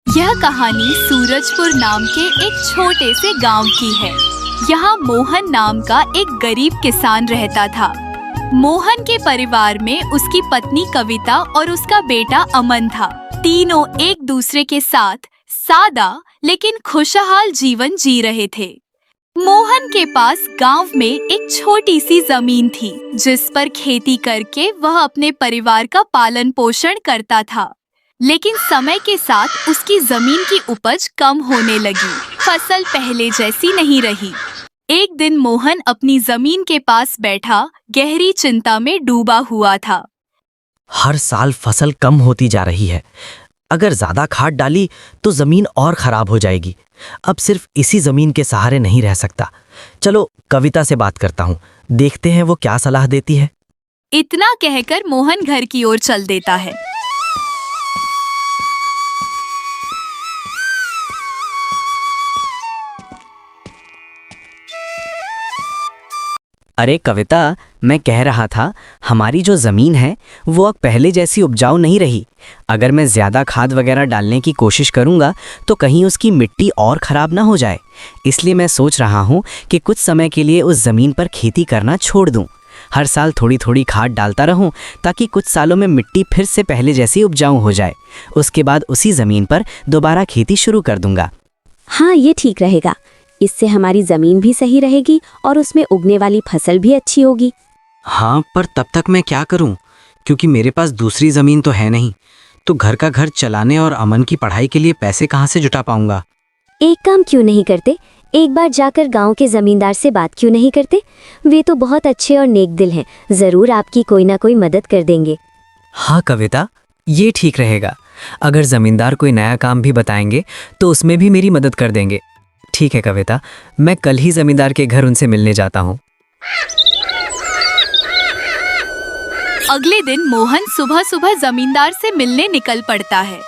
यह कहानी सूरजपुर नाम के एक छोटे से गांव की है। यहाँ मोहन नाम का एक गरीब किसान रहता था। मोहन के परिवार में उसकी पत्नी कविता और उसका बेटा अमन था। तीनों एक दूसरे के साथ सादा लेकिन खुशहाल जीवन जी रहे थे। मोहन के पास गांव में एक छोटी सी जमीन थी, जिस पर खेती करके वह अपने परिवार का पालन पोषण करता था। लेकिन समय के साथ उसकी जमीन की उपज कम होने लगी। फसल पहले जैसी नहीं रही। एक दिन मोहन अपनी जमीन के पास बैठा गहरी चिंता में डूबा हुआ था। हर साल फसल कम होती जा रही है। अगर ज्यादा खाद डाली तो जमीन और खराब हो जाएगी। अब सिर्फ इसी जमीन के सहारे नहीं रह सकता। चलो कविता से बात करता हूँ, देखते हैं वो क्या सलाह देती है। इतना कहकर मोहन घर की ओर चल देता है। अरे कविता, मैं कह रहा था हमारी जो ज़मीन है वो अब पहले जैसी उपजाऊ नहीं रही। अगर मैं ज़्यादा खाद वगैरह डालने की कोशिश करूँगा तो कहीं उसकी मिट्टी और ख़राब ना हो जाए। इसलिए मैं सोच रहा हूँ कि कुछ समय के लिए उस ज़मीन पर खेती करना छोड़ दूँ। हर साल थोड़ी थोड़ी खाद डालता रहूँ ताकि कुछ सालों में मिट्टी फिर से पहले जैसी उपजाऊ हो जाए। उसके बाद उसी ज़मीन पर दोबारा खेती शुरू कर दूँगा। हाँ, ये ठीक रहेगा। इससे हमारी जमीन भी सही रहेगी और उसमें उगने वाली फसल भी अच्छी होगी। हाँ, पर तब तक मैं क्या करूं? क्योंकि मेरे पास दूसरी ज़मीन तो है नहीं। तो घर चलाने और अमन की पढ़ाई के लिए पैसे कहाँ से जुटा पाऊंगा? एक काम क्यों नहीं करते? एक बार जाकर गांव के जमींदार से बात क्यों नहीं करते? वे तो बहुत अच्छे और नेक दिल हैं। जरूर आपकी कोई ना कोई मदद कर देंगे। हाँ कविता, ये ठीक रहेगा। अगर ज़मींदार कोई नया काम भी बताएंगे तो उसमें भी मेरी मदद कर देंगे। ठीक है कविता, मैं कल ही ज़मींदार के घर उनसे मिलने जाता हूँ। अगले दिन मोहन सुबह सुबह जमींदार से मिलने निकल पड़ता है।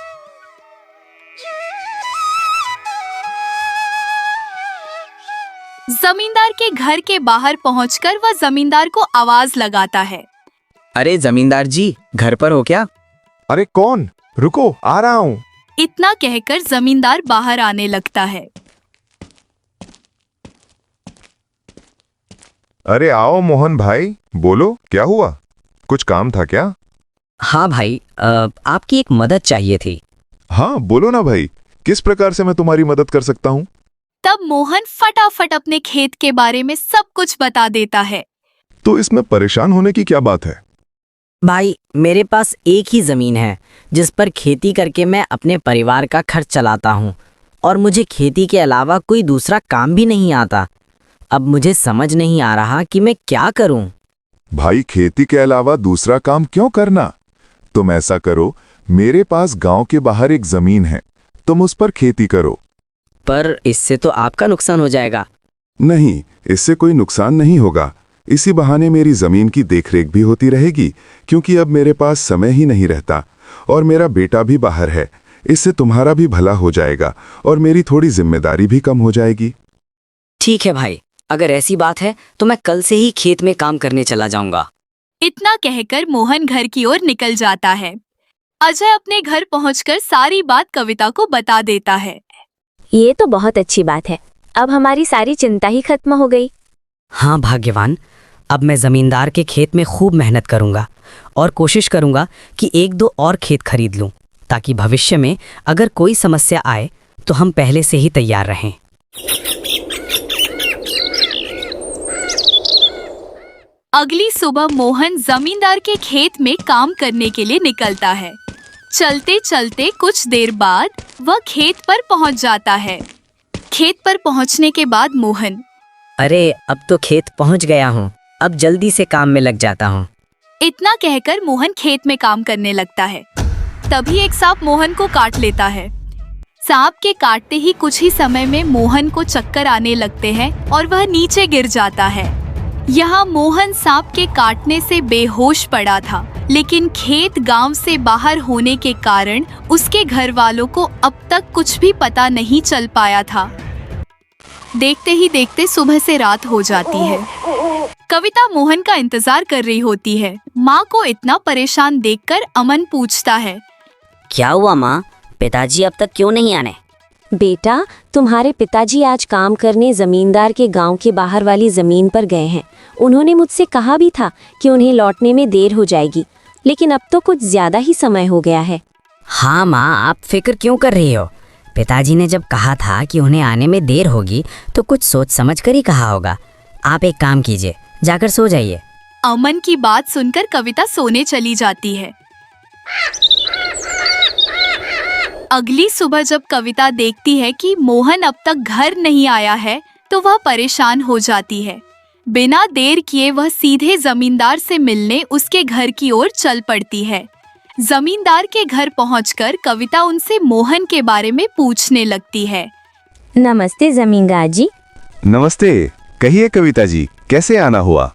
जमींदार के घर के बाहर पहुंचकर वह जमींदार को आवाज लगाता है। अरे जमींदार जी, घर पर हो क्या? अरे कौन? रुको, आ रहा हूँ। इतना कहकर जमींदार बाहर आने लगता है। अरे आओ मोहन भाई, बोलो क्या हुआ? कुछ काम था क्या? हाँ भाई, आपकी एक मदद चाहिए थी। हाँ बोलो ना भाई, किस प्रकार से मैं तुम्हारी मदद कर सकता हूँ? तब मोहन फटाफट अपने खेत के बारे में सब कुछ बता देता है। तो इसमें परेशान होने की क्या बात है? भाई, मेरे पास एक ही ज़मीन है जिस पर खेती करके मैं अपने परिवार का खर्च चलाता हूँ और मुझे खेती के अलावा कोई दूसरा काम भी नहीं आता। अब मुझे समझ नहीं आ रहा कि मैं क्या करूँ। भाई, खेती के अलावा दूसरा काम क्यों करना? तुम ऐसा करो, मेरे पास गांव के बाहर एक जमीन है, तुम उस पर खेती करो। पर इससे तो आपका नुकसान हो जाएगा। नहीं, इससे कोई नुकसान नहीं होगा। इसी बहाने मेरी जमीन की देखरेख भी होती रहेगी, क्योंकि अब मेरे पास समय ही नहीं रहता और मेरा बेटा भी बाहर है। इससे तुम्हारा भी भला हो जाएगा और मेरी थोड़ी जिम्मेदारी भी कम हो जाएगी। ठीक है भाई, अगर ऐसी बात है तो मैं कल से ही खेत में काम करने चला जाऊंगा। इतना कहकर मोहन घर की ओर निकल जाता है। अजय अपने घर पहुंचकर सारी बात कविता को बता देता है। ये तो बहुत अच्छी बात है। अब हमारी सारी चिंता ही खत्म हो गई। हाँ भाग्यवान, अब मैं ज़मींदार के खेत में खूब मेहनत करूंगा और कोशिश करूंगा कि एक दो और खेत खरीद लूं, ताकि भविष्य में अगर कोई समस्या आए तो हम पहले से ही तैयार रहें। अगली सुबह मोहन जमींदार के खेत में काम करने के लिए निकलता है। चलते चलते कुछ देर बाद वह खेत पर पहुंच जाता है। खेत पर पहुंचने के बाद मोहन, अरे अब तो खेत पहुंच गया हूँ, अब जल्दी से काम में लग जाता हूँ। इतना कहकर मोहन खेत में काम करने लगता है। तभी एक सांप मोहन को काट लेता है। सांप के काटते ही कुछ ही समय में मोहन को चक्कर आने लगते हैं और वह नीचे गिर जाता है। यहाँ मोहन सांप के काटने से बेहोश पड़ा था, लेकिन खेत गांव से बाहर होने के कारण उसके घर वालों को अब तक कुछ भी पता नहीं चल पाया था। देखते ही देखते सुबह से रात हो जाती है। कविता मोहन का इंतजार कर रही होती है। माँ को इतना परेशान देखकर अमन पूछता है, क्या हुआ माँ, पिताजी अब तक क्यों नहीं आने? बेटा, तुम्हारे पिताजी आज काम करने जमींदार के गांव के बाहर वाली जमीन पर गए हैं। उन्होंने मुझसे कहा भी था कि उन्हें लौटने में देर हो जाएगी, लेकिन अब तो कुछ ज्यादा ही समय हो गया है। हाँ माँ, आप फिक्र क्यों कर रही हो? पिताजी ने जब कहा था कि उन्हें आने में देर होगी तो कुछ सोच समझ कर ही कहा होगा। आप एक काम कीजिए, जाकर सो जाइए। अमन की बात सुनकर कविता सोने चली जाती है। अगली सुबह जब कविता देखती है कि मोहन अब तक घर नहीं आया है तो वह परेशान हो जाती है। बिना देर किए वह सीधे जमींदार से मिलने उसके घर की ओर चल पड़ती है। जमींदार के घर पहुंचकर कविता उनसे मोहन के बारे में पूछने लगती है। नमस्ते जमींदार जी। नमस्ते। कहिए कविता जी, कैसे आना हुआ?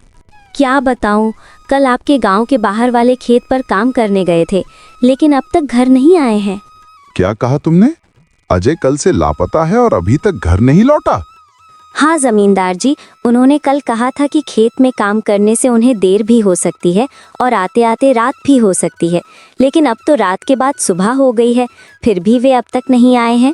क्या बताऊं, कल आपके गांव के बाहर वाले खेत पर काम करने गए थे, लेकिन अब तक घर नहीं आए हैं। क्या कहा तुमने? अजय कल से लापता है और अभी तक घर नहीं लौटा? हाँ जमींदार जी, उन्होंने कल कहा था कि खेत में काम करने से उन्हें देर भी हो सकती है और आते आते रात भी हो सकती है, लेकिन अब तो रात के बाद सुबह हो गई है, फिर भी वे अब तक नहीं आए हैं।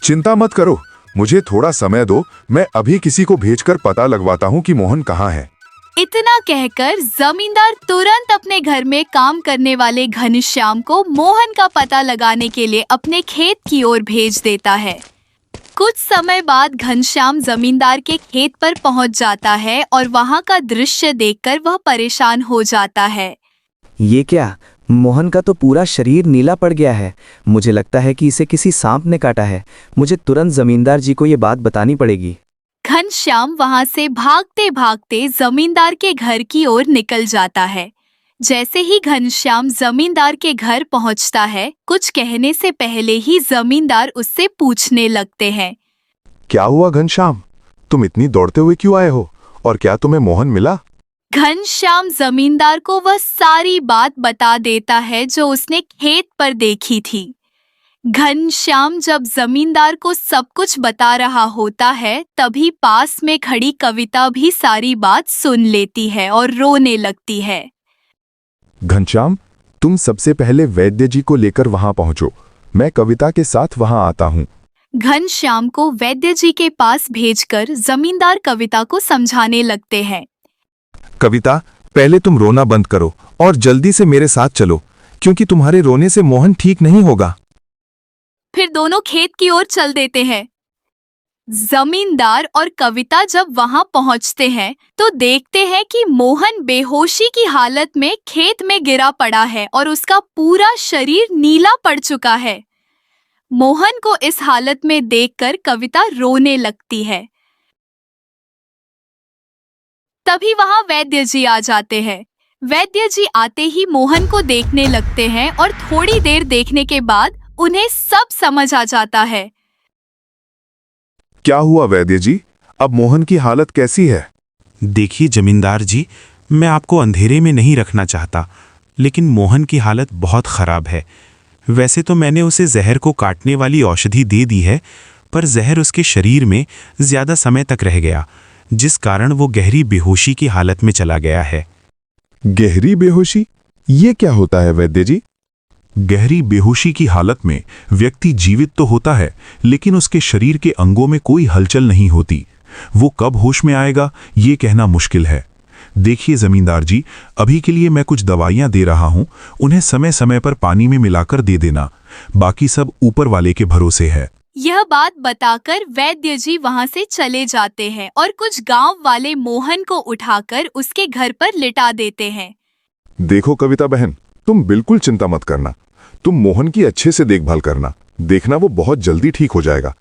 चिंता मत करो, मुझे थोड़ा समय दो, मैं अभी किसी को भेजकर पता लगवाता हूँ कि मोहन कहाँ है। इतना कहकर जमींदार तुरंत अपने घर में काम करने वाले घनश्याम को मोहन का पता लगाने के लिए अपने खेत की ओर भेज देता है। कुछ समय बाद घनश्याम जमींदार के खेत पर पहुंच जाता है और वहां का दृश्य देखकर वह परेशान हो जाता है। ये क्या? मोहन का तो पूरा शरीर नीला पड़ गया है। मुझे लगता है कि इसे किसी सांप ने काटा है। मुझे तुरंत जमींदार जी को ये बात बतानी पड़ेगी। घनश्याम वहां से भागते भागते जमींदार के घर की ओर निकल जाता है। जैसे ही घनश्याम जमींदार के घर पहुंचता है, कुछ कहने से पहले ही जमींदार उससे पूछने लगते हैं। क्या हुआ घनश्याम, तुम इतनी दौड़ते हुए क्यों आए हो, और क्या तुम्हें मोहन मिला? घनश्याम जमींदार को वह सारी बात बता देता है जो उसने खेत पर देखी थी। घनश्याम जब जमींदार को सब कुछ बता रहा होता है, तभी पास में खड़ी कविता भी सारी बात सुन लेती है और रोने लगती है। घनश्याम, तुम सबसे पहले वैद्य जी को लेकर वहां पहुंचो, मैं कविता के साथ वहां आता हूं। घनश्याम को वैद्य जी के पास भेजकर जमींदार कविता को समझाने लगते हैं। कविता, पहले तुम रोना बंद करो और जल्दी से मेरे साथ चलो, क्योंकि तुम्हारे रोने से मोहन ठीक नहीं होगा। फिर दोनों खेत की ओर चल देते हैं। जमींदार और कविता जब वहां पहुंचते हैं तो देखते हैं कि मोहन बेहोशी की हालत में खेत में गिरा पड़ा है और उसका पूरा शरीर नीला पड़ चुका है। मोहन को इस हालत में देखकर कविता रोने लगती है। तभी वहां वैद्य जी आ जाते हैं। वैद्य जी आते ही मोहन को देखने लगते हैं और थोड़ी देर देखने के बाद उन्हें सब समझ आ जाता है। क्या हुआ वैद्य जी, अब मोहन की हालत कैसी है? देखिए जमींदार जी, मैं आपको अंधेरे में नहीं रखना चाहता, लेकिन मोहन की हालत बहुत खराब है। वैसे तो मैंने उसे जहर को काटने वाली औषधि दे दी है, पर जहर उसके शरीर में ज्यादा समय तक रह गया, जिस कारण वो गहरी बेहोशी की हालत में चला गया है। गहरी बेहोशी, ये क्या होता है वैद्य जी? गहरी बेहोशी की हालत में व्यक्ति जीवित तो होता है, लेकिन उसके शरीर के अंगों में कोई हलचल नहीं होती। वो कब होश में आएगा, ये कहना मुश्किल है। देखिए जमींदार जी, अभी के लिए मैं कुछ दवाइयां दे रहा हूं, उन्हें समय समय पर पानी में मिलाकर दे देना। बाकी सब ऊपर वाले के भरोसे है। यह बात बताकर वैद्य जी वहां से चले जाते हैं और कुछ गांव वाले मोहन को उठाकर उसके घर पर लिटा देते हैं। देखो कविता बहन, तुम बिल्कुल चिंता मत करना। तुम मोहन की अच्छे से देखभाल करना, देखना वो बहुत जल्दी ठीक हो जाएगा।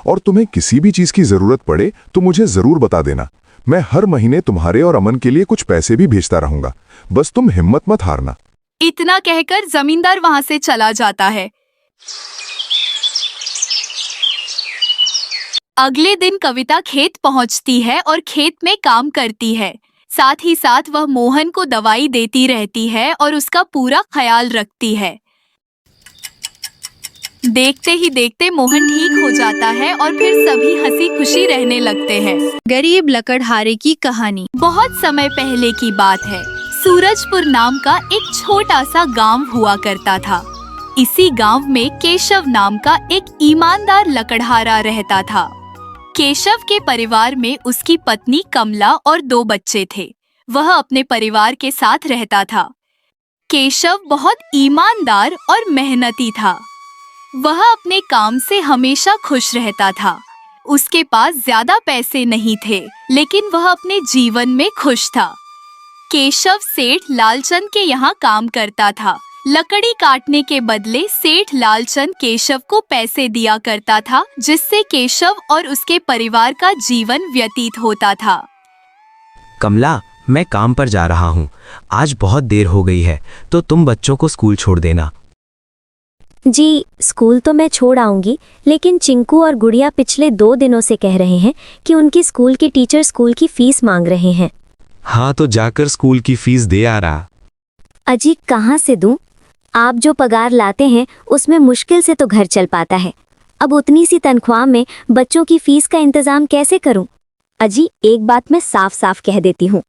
और तुम्हें किसी भी चीज की जरूरत पड़े तो मुझे जरूर बता देना। मैं हर महीने तुम्हारे और अमन के लिए कुछ पैसे भी भेजता रहूंगा। बस तुम हिम्मत मत हारना। इतना कहकर जमींदार वहां से चला जाता है। अगले दिन कविता खेत पहुंचती है और खेत में काम करती है। साथ ही साथ वह मोहन को दवाई देती रहती है और उसका पूरा ख्याल रखती है। देखते ही देखते मोहन ठीक हो जाता है और फिर सभी हंसी खुशी रहने लगते हैं। गरीब लकड़हारे की कहानी। बहुत समय पहले की बात है। सूरजपुर नाम का एक छोटा सा गांव हुआ करता था। इसी गांव में केशव नाम का एक ईमानदार लकड़हारा रहता था। केशव के परिवार में उसकी पत्नी कमला और 2 बच्चे थे। वह अपने परिवार के साथ रहता था। केशव बहुत ईमानदार और मेहनती था। वह अपने काम से हमेशा खुश रहता था। उसके पास ज्यादा पैसे नहीं थे, लेकिन वह अपने जीवन में खुश था। केशव सेठ लालचंद के यहाँ काम करता था। लकड़ी काटने के बदले सेठ लालचंद केशव को पैसे दिया करता था, जिससे केशव और उसके परिवार का जीवन व्यतीत होता था। कमला, मैं काम पर जा रहा हूँ। आज बहुत देर हो गई है, तो तुम बच्चों को स्कूल छोड़ देना। जी, स्कूल तो मैं छोड़ आऊंगी, लेकिन चिंकू और गुड़िया पिछले 2 दिनों से कह रहे हैं कि उनकी स्कूल के टीचर स्कूल की फीस मांग रहे हैं। हाँ, तो जाकर स्कूल की फीस दे आ रहा। अजी, कहाँ से दूं? आप जो पगार लाते हैं उसमें मुश्किल से तो घर चल पाता है। अब उतनी सी तनख्वाह में बच्चों की फीस का इंतजाम कैसे करूं? अजी, एक बात मैं साफ साफ कह देती हूँ,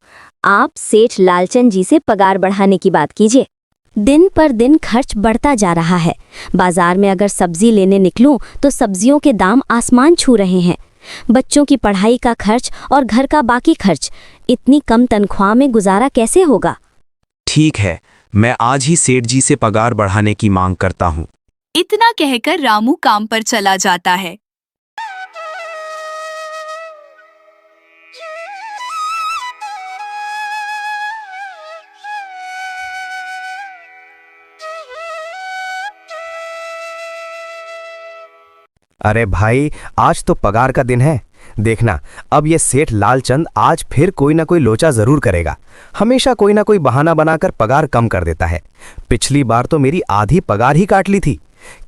आप सेठ लालचंद जी से पगार बढ़ाने की बात कीजिए। दिन पर दिन खर्च बढ़ता जा रहा है। बाजार में अगर सब्जी लेने निकलूं तो सब्जियों के दाम आसमान छू रहे हैं। बच्चों की पढ़ाई का खर्च और घर का बाकी खर्च, इतनी कम तनख्वाह में गुजारा कैसे होगा? ठीक है, मैं आज ही सेठ जी से पगार बढ़ाने की मांग करता हूँ। इतना कहकर रामू काम पर चला जाता है। अरे भाई, आज तो पगार का दिन है। देखना, अब ये सेठ लालचंद आज फिर कोई ना कोई लोचा जरूर करेगा। हमेशा कोई ना कोई बहाना बनाकर पगार कम कर देता है। पिछली बार तो मेरी आधी पगार ही काट ली थी।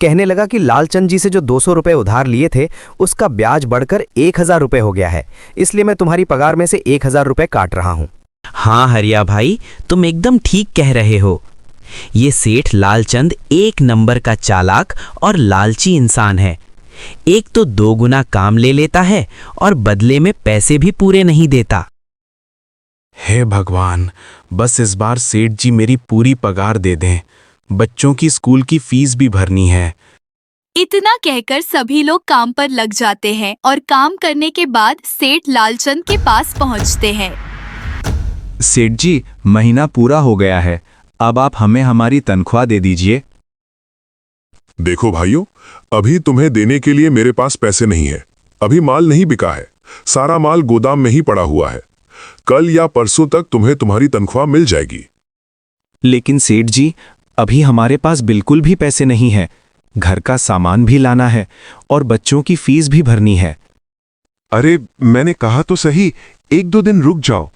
कहने लगा कि लालचंद जी से जो 200 रुपए उधार लिए थे उसका ब्याज बढ़कर 1000 रुपए हो गया है, इसलिए मैं तुम्हारी पगार में से 1000 रुपए काट रहा हूँ। हाँ हरिया भाई, तुम एकदम ठीक कह रहे हो। ये सेठ लालचंद 1 नंबर का चालाक और लालची इंसान है। एक तो 2 गुना काम ले लेता है और बदले में पैसे भी पूरे नहीं देता। हे भगवान, बस इस बार सेठ जी मेरी पूरी पगार दे दें। बच्चों की स्कूल की फीस भी भरनी है। इतना कहकर सभी लोग काम पर लग जाते हैं और काम करने के बाद सेठ लालचंद के पास पहुंचते हैं। सेठ जी, महीना पूरा हो गया है, अब आप हमें हमारी तनख्वाह दे दीजिए। देखो भाइयों, अभी तुम्हें देने के लिए मेरे पास पैसे नहीं है। अभी माल नहीं बिका है, सारा माल गोदाम में ही पड़ा हुआ है। कल या परसों तक तुम्हें तुम्हारी तनख्वाह मिल जाएगी। लेकिन सेठ जी, अभी हमारे पास बिल्कुल भी पैसे नहीं है। घर का सामान भी लाना है और बच्चों की फीस भी भरनी है। अरे, मैंने कहा तो सही, 1-2 दिन रुक जाओ।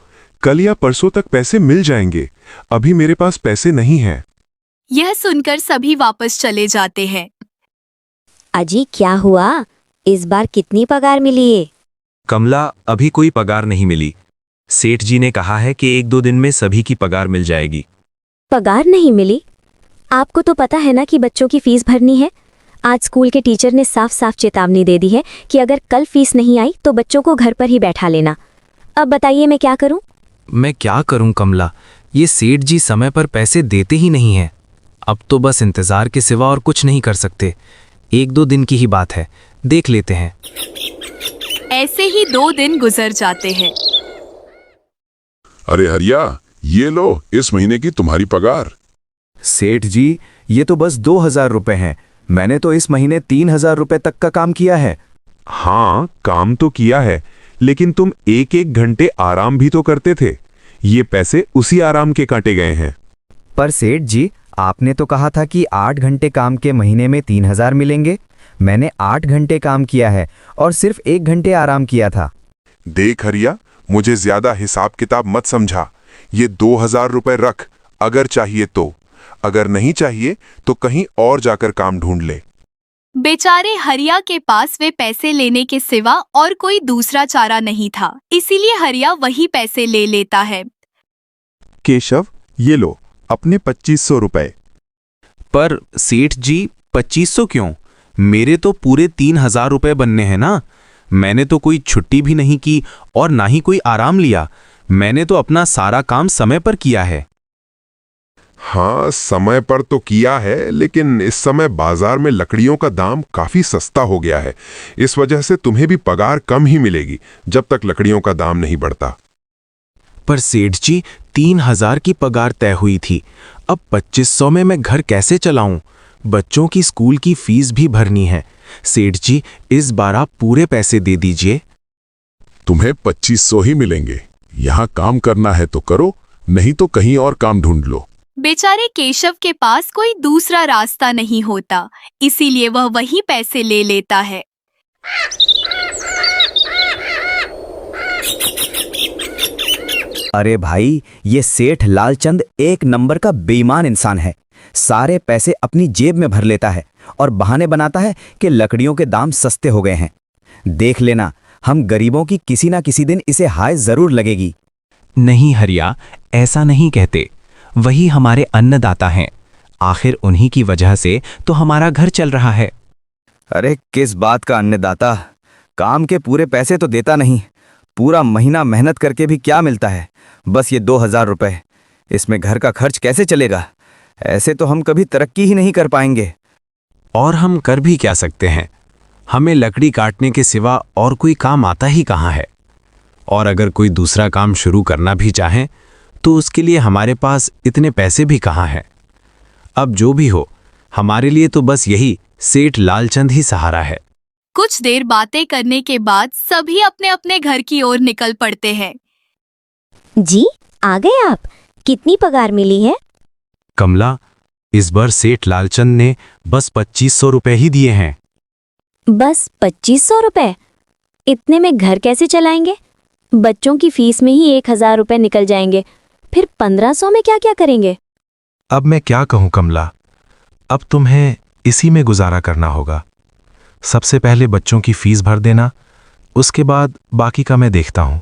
कल या परसों तक पैसे मिल जाएंगे। अभी मेरे पास पैसे नहीं हैं। यह सुनकर सभी वापस चले जाते हैं। अजी, क्या हुआ? इस बार कितनी पगार मिली है? कमला, अभी कोई पगार नहीं मिली। सेठ जी ने कहा है कि 1-2 दिन में सभी की पगार मिल जाएगी। पगार नहीं मिली? आपको तो पता है ना कि बच्चों की फीस भरनी है। आज स्कूल के टीचर ने साफ साफ चेतावनी दे दी है कि अगर कल फीस नहीं आई तो बच्चों को घर पर ही बैठा लेना। अब बताइए, मैं क्या करूं? मैं क्या करूं कमला, ये सेठ जी समय पर पैसे देते ही नहीं हैं। अब तो बस इंतजार के सिवा और कुछ नहीं कर सकते। 1-2 दिन की ही बात है, देख लेते हैं। ऐसे ही 2 दिन गुजर जाते हैं। अरे हरिया, ये लो इस महीने की तुम्हारी पगार। सेठ जी, ये तो बस 2000 रुपए हैं। मैंने तो इस महीने 3000 रुपए तक का काम किया है। हाँ, काम तो किया है, लेकिन तुम 1-1 घंटे आराम भी तो करते थे। ये पैसे उसी आराम के काटे गए हैं। पर सेठ जी, आपने तो कहा था कि 8 घंटे काम के महीने में 3000 मिलेंगे। मैंने 8 घंटे काम किया है और सिर्फ 1 घंटे आराम किया था। देख हरिया, मुझे ज्यादा हिसाब किताब मत समझा। ये 2000 रुपए रख, अगर चाहिए तो। अगर नहीं चाहिए तो कहीं और जाकर काम ढूंढ ले। बेचारे हरिया के पास वे पैसे लेने के सिवा और कोई दूसरा चारा नहीं था, इसीलिए हरिया वही पैसे ले लेता है। केशव, ये लो अपने 2500 रुपए। पर सेठ जी, 2500 क्यों? मेरे तो पूरे 3000 रुपए बनने हैं ना। मैंने तो कोई छुट्टी भी नहीं की और ना ही कोई आराम लिया। मैंने तो अपना सारा काम समय पर किया है। हाँ, समय पर तो किया है, लेकिन इस समय बाजार में लकड़ियों का दाम काफी सस्ता हो गया है। इस वजह से तुम्हें भी पगार कम ही मिलेगी जब तक लकड़ियों का दाम नहीं बढ़ता। पर सेठ जी, 3000 की पगार तय हुई थी। अब 2500 में मैं घर कैसे चलाऊं? बच्चों की स्कूल की फीस भी भरनी है। सेठ जी, इस बार आप पूरे पैसे दे दीजिए। तुम्हें 2500 ही मिलेंगे। यहाँ काम करना है तो करो, नहीं तो कहीं और काम ढूंढ लो। बेचारे केशव के पास कोई दूसरा रास्ता नहीं होता, इसीलिए वह वही पैसे ले लेता है। अरे भाई, ये सेठ लालचंद एक नंबर का बेईमान इंसान है। सारे पैसे अपनी जेब में भर लेता है और बहाने बनाता है कि लकड़ियों के दाम सस्ते हो गए हैं। देख लेना, हम गरीबों की किसी ना किसी दिन इसे हाय जरूर लगेगी। नहीं हरिया, ऐसा नहीं कहते। वही हमारे अन्नदाता हैं। आखिर उन्हीं की वजह से तो हमारा घर चल रहा है। अरे किस बात का अन्नदाता? काम के पूरे पैसे तो देता नहीं। पूरा महीना मेहनत करके भी क्या मिलता है? बस ये 2000 रुपए। इसमें घर का खर्च कैसे चलेगा? ऐसे तो हम कभी तरक्की ही नहीं कर पाएंगे। और हम कर भी क्या सकते हैं? हमें लकड़ी काटने के सिवा और कोई काम आता ही कहाँ है? और अगर कोई दूसरा काम शुरू करना भी चाहें तो उसके लिए हमारे पास इतने पैसे भी कहाँ हैं? अब जो भी हो, हमारे लिए तो बस यही सेठ लालचंद ही सहारा है। कुछ देर बातें करने के बाद सभी अपने अपने घर की ओर निकल पड़ते हैं। जी, आ गए आप? कितनी पगार मिली है? कमला, इस बार सेठ लालचंद ने बस 2500 रुपए ही दिए हैं। बस 2500 रुपए? इतने में घर कैसे चलाएंगे? बच्चों की फीस में ही 1000 रुपए निकल जाएंगे। फिर 1500 में क्या क्या करेंगे? अब मैं क्या कहूँ कमला, अब तुम्हें इसी में गुजारा करना होगा। सबसे पहले बच्चों की फीस भर देना, उसके बाद बाकी का मैं देखता हूँ।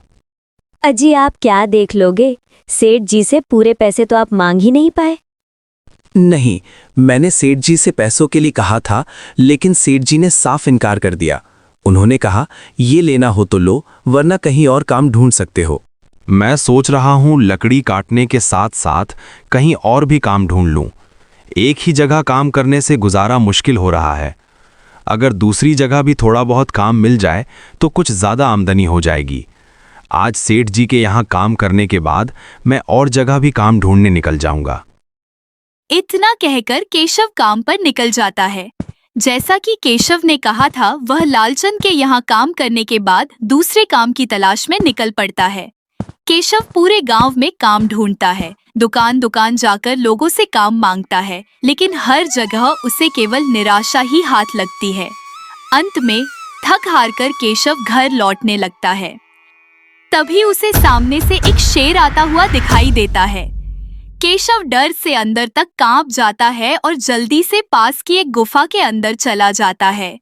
अजी, आप क्या देख लोगे? सेठ जी से पूरे पैसे तो आप मांग ही नहीं पाए। नहीं, मैंने सेठ जी से पैसों के लिए कहा था, लेकिन सेठ जी ने साफ इनकार कर दिया। उन्होंने कहा, ये लेना हो तो लो, वरना कहीं और काम ढूंढ सकते हो। मैं सोच रहा हूँ लकड़ी काटने के साथ साथ कहीं और भी काम ढूंढ लूँ। एक ही जगह काम करने से गुजारा मुश्किल हो रहा है। अगर दूसरी जगह भी थोड़ा बहुत काम मिल जाए तो कुछ ज़्यादा आमदनी हो जाएगी। आज सेठ जी के यहाँ काम करने के बाद मैं और जगह भी काम ढूंढने निकल जाऊंगा। इतना कहकर केशव काम पर निकल जाता है। जैसा कि केशव ने कहा था, वह लालचंद के यहाँ काम करने के बाद दूसरे काम की तलाश में निकल पड़ता है। केशव पूरे गांव में काम ढूंढता है, दुकान दुकान जाकर लोगों से काम मांगता है, लेकिन हर जगह उसे केवल निराशा ही हाथ लगती है। अंत में थक हार कर केशव घर लौटने लगता है। तभी उसे सामने से एक शेर आता हुआ दिखाई देता है। केशव डर से अंदर तक कांप जाता है और जल्दी से पास की एक गुफा के अंदर चला जाता है।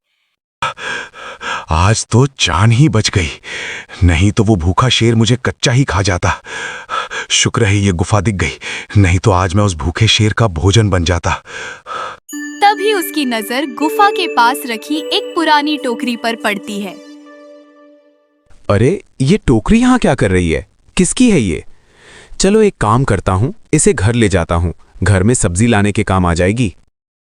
आज तो जान ही बच गई, नहीं तो वो भूखा शेर मुझे कच्चा ही खा जाता। शुक्र है ये गुफा दिख गई, नहीं तो आज मैं उस भूखे शेर का भोजन बन जाता। तभी उसकी नजर गुफा के पास रखी एक पुरानी टोकरी पर पड़ती है। अरे, ये टोकरी यहाँ क्या कर रही है? किसकी है ये? चलो एक काम करता हूँ, इसे घर ले जाता हूँ। घर में सब्जी लाने के काम आ जाएगी।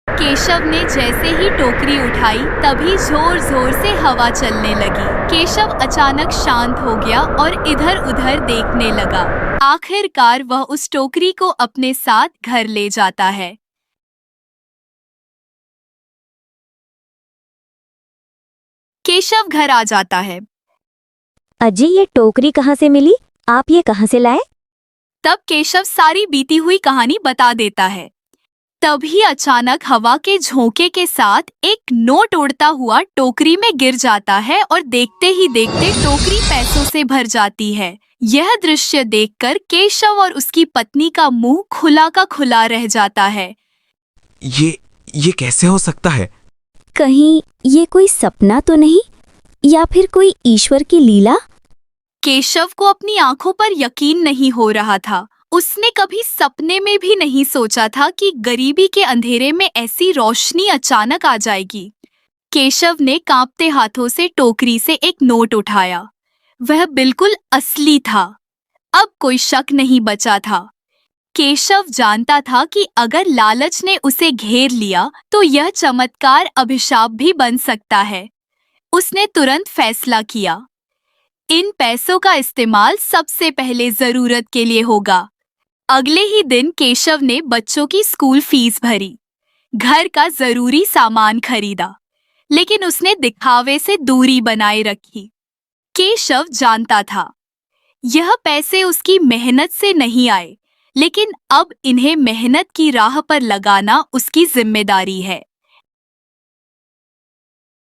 केशव ने जैसे ही टोकरी उठाई, तभी जोर जोर से हवा चलने लगी। केशव अचानक शांत हो गया और इधर उधर देखने लगा। आखिरकार वह उस टोकरी को अपने साथ घर ले जाता है। केशव घर आ जाता है। अजी, ये टोकरी कहाँ से मिली? आप ये कहाँ से लाए? तब केशव सारी बीती हुई कहानी बता देता है। तभी अचानक हवा के झोंके के साथ एक नोट उड़ता हुआ टोकरी में गिर जाता है और देखते ही देखते टोकरी पैसों से भर जाती है। यह दृश्य देखकर केशव और उसकी पत्नी का मुंह खुला का खुला रह जाता है। ये कैसे हो सकता है? कहीं ये कोई सपना तो नहीं, या फिर कोई ईश्वर की लीला? केशव को अपनी आंखों पर यकीन नहीं हो रहा था। उसने कभी सपने में भी नहीं सोचा था कि गरीबी के अंधेरे में ऐसी रोशनी अचानक आ जाएगी। केशव ने कांपते हाथों से टोकरी से एक नोट उठाया। वह बिल्कुल असली था। अब कोई शक नहीं बचा था। केशव जानता था कि अगर लालच ने उसे घेर लिया तो यह चमत्कार अभिशाप भी बन सकता है। उसने तुरंत फैसला किया, इन पैसों का इस्तेमाल सबसे पहले जरूरत के लिए होगा। अगले ही दिन केशव ने बच्चों की स्कूल फीस भरी, घर का जरूरी सामान खरीदा, लेकिन उसने दिखावे से दूरी बनाए रखी। केशव जानता था यह पैसे उसकी मेहनत से नहीं आए, लेकिन अब इन्हें मेहनत की राह पर लगाना उसकी जिम्मेदारी है।